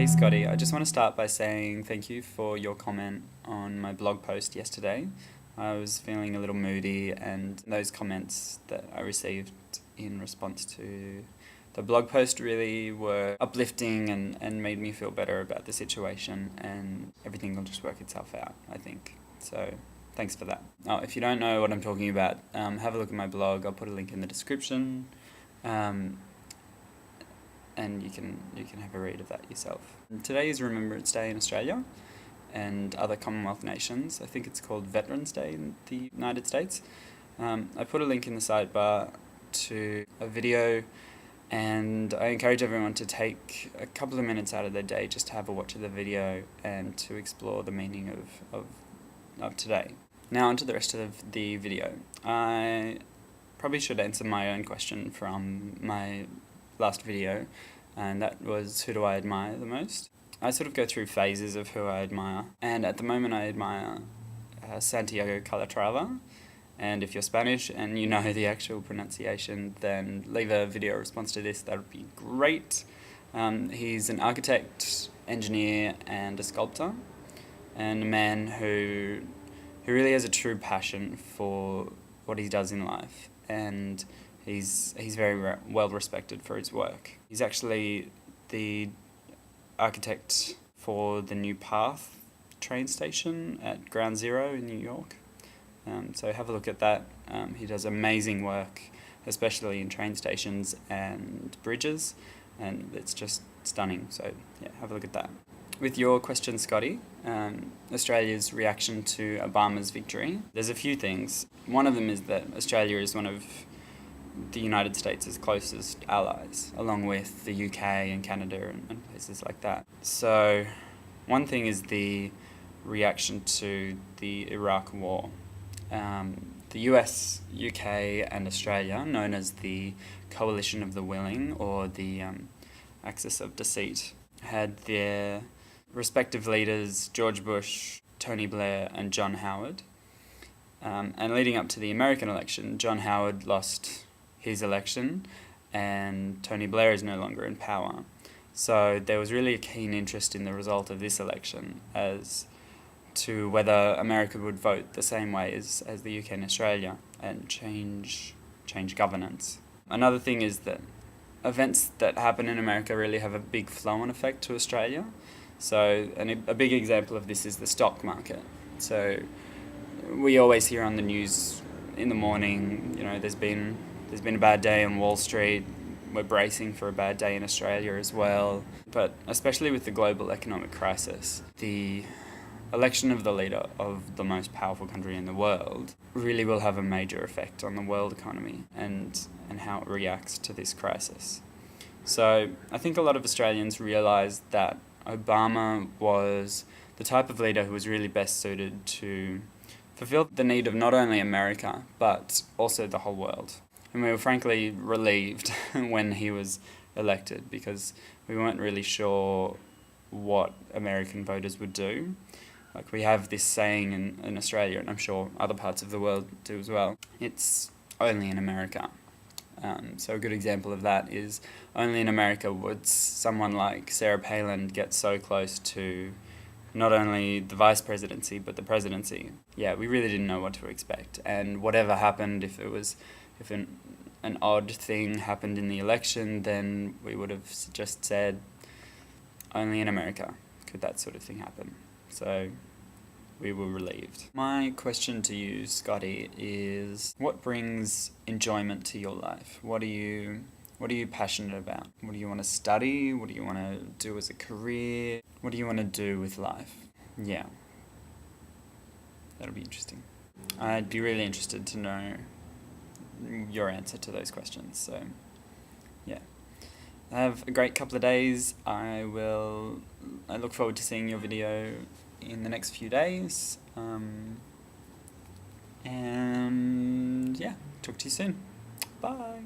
Hey Scotty, I just want to start by saying thank you for your comment on my blog post yesterday. I was feeling a little moody, and those comments that I received in response to the blog post really were uplifting and made me feel better about the situation, and everything will just work itself out, I think. So thanks for that. Oh, if you don't know what I'm talking about, have a look at my blog. I'll put a link in the description. And you can have a read of that yourself. Today is Remembrance Day in Australia and other Commonwealth nations. I think it's called Veterans Day in the United States. I put a link in the sidebar to a video, and I encourage everyone to take a couple of minutes out of their day just to have a watch of the video and to explore the meaning of today. Now onto the rest of the video. I probably should answer my own question from my last video, and that was, who do I admire the most? I sort of go through phases of who I admire, and at the moment I admire Santiago Calatrava. And if you're Spanish and you know the actual pronunciation, then leave a video response to this, that would be great. He's an architect, engineer and a sculptor, and a man who really has a true passion for what he does in life, and he's very well respected for his work. He's actually the architect for the new Path train station at Ground Zero in New York. So have a look at that. He does amazing work, especially in train stations and bridges, and it's just stunning. So yeah, have a look at that. With your question, Scotty, Australia's reaction to Obama's victory, there's a few things. One of them is that Australia is one of the United States' closest allies, along with the UK and Canada and places like that. So one thing is the reaction to the Iraq War. The US, UK and Australia, known as the Coalition of the Willing or the Axis of Deceit, had their respective leaders George Bush, Tony Blair and John Howard. And leading up to the American election, John Howard lost his election and Tony Blair is no longer in power. So there was really a keen interest in the result of this election as to whether America would vote the same way as the UK and Australia and change governance. Another thing is that events that happen in America really have a big flow-on effect to Australia. So a big example of this is the stock market. So we always hear on the news in the morning, there's been a bad day on Wall Street. We're bracing for a bad day in Australia as well. But especially with the global economic crisis, the election of the leader of the most powerful country in the world really will have a major effect on the world economy and how it reacts to this crisis. So I think a lot of Australians realise that Obama was the type of leader who was really best suited to fulfill the need of not only America, but also the whole world. And we were frankly relieved when he was elected, because we weren't really sure what American voters would do. Like, we have this saying in Australia, and I'm sure other parts of the world do as well, it's only in America. So a good example of that is, only in America would someone like Sarah Palin get so close to not only the vice presidency, but the presidency. Yeah, we really didn't know what to expect. And whatever happened, if an odd thing happened in the election, then we would have just said, only in America could that sort of thing happen. So we were relieved. My question to you, Scotty, is what brings enjoyment to your life? What are you passionate about? What do you want to study? What do you want to do as a career? What do you want to do with life? Yeah. That'll be interesting. I'd be really interested to know your answer to those questions. So, yeah. Have a great couple of days. I look forward to seeing your video in the next few days. And yeah, talk to you soon. Bye.